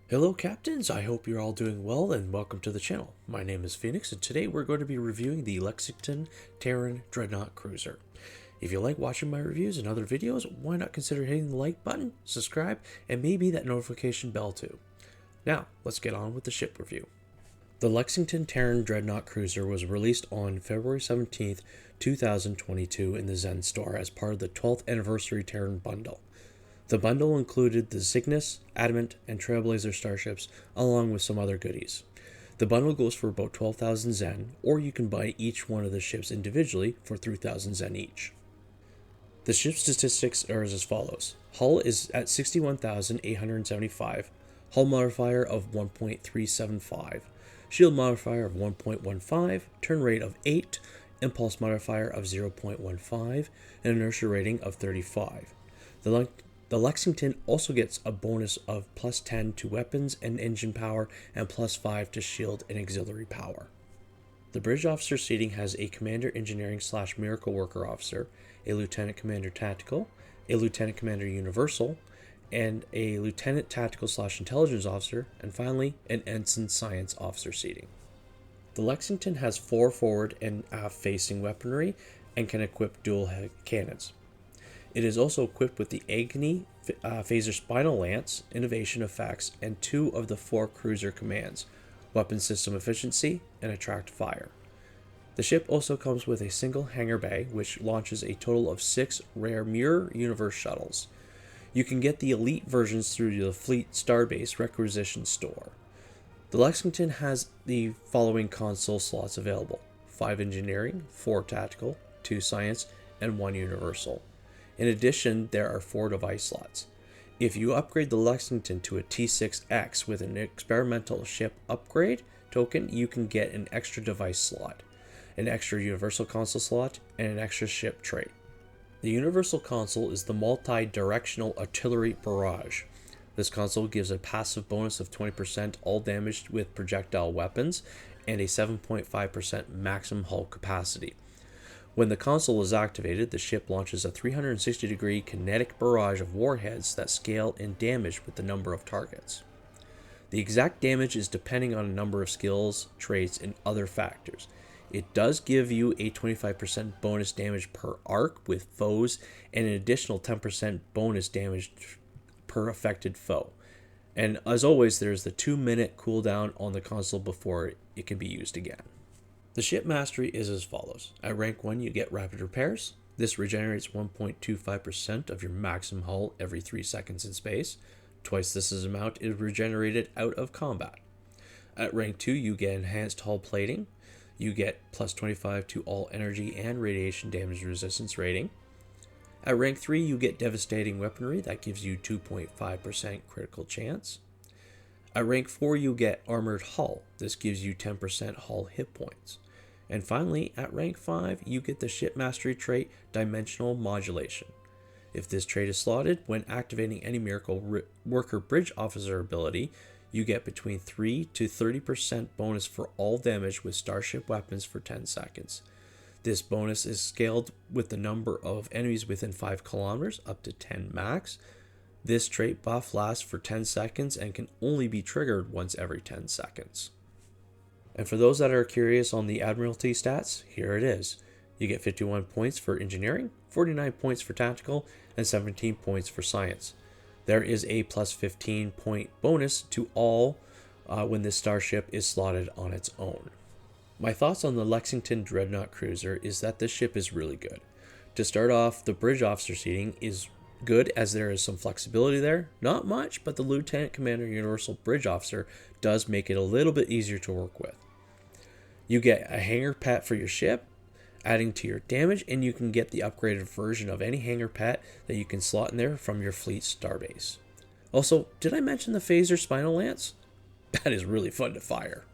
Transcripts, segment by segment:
Hello Captains, I hope you're all doing well and welcome to the channel. My name is Phoenix and today we're going to be reviewing the Lexington Terran Dreadnought Cruiser. If you like watching my reviews and other videos, why not consider hitting the like button, subscribe, and maybe that notification bell too. Now, let's get on with the ship review. The Lexington Terran Dreadnought Cruiser was released on February 17th, 2022 in the Zen store as part of the 12th Anniversary Terran Bundle. The bundle included the Cygnus, Adamant, and Trailblazer starships, along with some other goodies. The bundle goes for about 12,000 Zen, or you can buy each one of the ships individually for 3,000 Zen each. The ship statistics are as follows. Hull is at 61,875, hull modifier of 1.375, shield modifier of 1.15, turn rate of 8, impulse modifier of 0.15, and inertia rating of 35. The Lexington also gets a bonus of plus 10 to weapons and engine power and plus 5 to shield and auxiliary power. The bridge officer seating has a commander engineering / miracle worker officer, a lieutenant commander tactical, a lieutenant commander universal, and a lieutenant tactical / intelligence officer, and finally an ensign science officer seating. The Lexington has 4 forward and aft facing weaponry and can equip dual cannons. It is also equipped with the Agni Phaser Spinal Lance, Innovation Effects, and 2 of the 4 cruiser commands, Weapon System Efficiency and Attract Fire. The ship also comes with a single hangar bay, which launches a total of 6 rare Mirror Universe shuttles. You can get the elite versions through the Fleet Starbase Requisition Store. The Lexington has the following console slots available: 5 Engineering, 4 Tactical, 2 Science, and 1 Universal. In addition, there are 4 device slots. If you upgrade the Lexington to a T6X with an experimental ship upgrade token, you can get an extra device slot, an extra universal console slot, and an extra ship tray. The universal console is the multi-directional artillery barrage. This console gives a passive bonus of 20% all damage with projectile weapons and a 7.5% maximum hull capacity. When the console is activated, the ship launches a 360-degree kinetic barrage of warheads that scale in damage with the number of targets. The exact damage is depending on a number of skills, traits, and other factors. It does give you a 25% bonus damage per arc with foes and an additional 10% bonus damage per affected foe. And as always, there's the 2-minute cooldown on the console before it can be used again. The ship mastery is as follows. At rank 1, you get rapid repairs. This regenerates 1.25% of your maximum hull every 3 seconds in space. Twice this amount is regenerated out of combat. At rank 2, you get enhanced hull plating. You get plus 25 to all energy and radiation damage resistance rating. At rank 3, you get devastating weaponry that gives you 2.5% critical chance. At rank 4, you get armored hull. This gives you 10% hull hit points. And finally, at rank 5, you get the ship mastery trait Dimensional Modulation. If this trait is slotted, when activating any Miracle Worker Bridge Officer ability, you get between 3 to 30% bonus for all damage with starship weapons for 10 seconds. This bonus is scaled with the number of enemies within 5 kilometers up to 10 max. This trait buff lasts for 10 seconds and can only be triggered once every 10 seconds. And for those that are curious on the Admiralty stats, here it is. You get 51 points for engineering, 49 points for tactical, and 17 points for science. There is a plus 15 point bonus to all when this starship is slotted on its own. My thoughts on the Lexington Dreadnought Cruiser is that this ship is really good. To start off, the bridge officer seating is good as there is some flexibility there. Not much, but the Lieutenant Commander Universal Bridge Officer does make it a little bit easier to work with. You get a hangar pet for your ship, adding to your damage, and you can get the upgraded version of any hangar pet that you can slot in there from your fleet starbase. Also, did I mention the Phaser Spinal Lance? That is really fun to fire.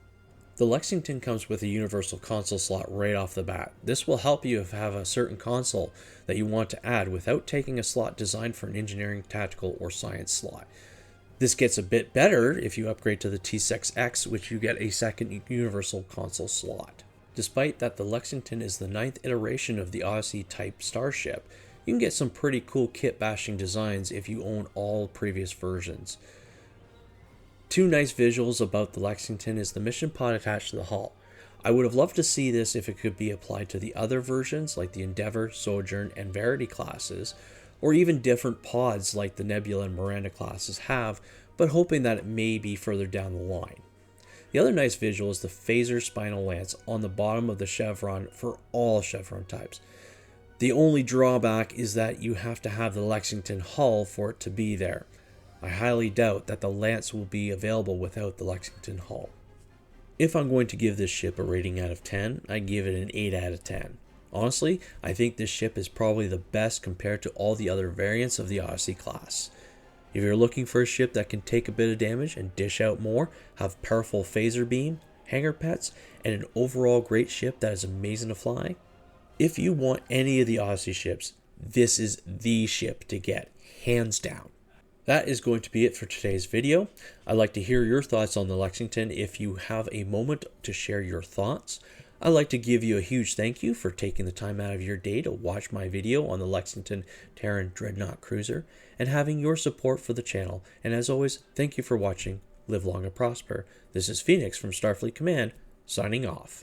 The Lexington comes with a universal console slot right off the bat. This will help you if you have a certain console that you want to add without taking a slot designed for an engineering, tactical, or science slot. This gets a bit better if you upgrade to the T6X, which you get a second universal console slot. Despite that the Lexington is the 9th iteration of the Odyssey type starship, you can get some pretty cool kit bashing designs if you own all previous versions. Two nice visuals about the Lexington is the mission pod attached to the hull. I would have loved to see this if it could be applied to the other versions like the Endeavour, Sojourn, and Verity classes, or even different pods like the Nebula and Miranda classes have, but hoping that it may be further down the line. The other nice visual is the phaser spinal lance on the bottom of the chevron for all chevron types. The only drawback is that you have to have the Lexington hull for it to be there. I highly doubt that the lance will be available without the Lexington hull. If I'm going to give this ship a rating out of 10, I give it an 8 out of 10. Honestly, I think this ship is probably the best compared to all the other variants of the Odyssey class. If you're looking for a ship that can take a bit of damage and dish out more, have powerful phaser beam, hangar pets, and an overall great ship that is amazing to fly, if you want any of the Odyssey ships, this is the ship to get, hands down. That is going to be it for today's video. I'd like to hear your thoughts on the Lexington if you have a moment to share your thoughts. I'd like to give you a huge thank you for taking the time out of your day to watch my video on the Lexington Terran Dreadnought Cruiser and having your support for the channel. And as always, thank you for watching. Live long and prosper. This is Phoenix from Starfleet Command, signing off.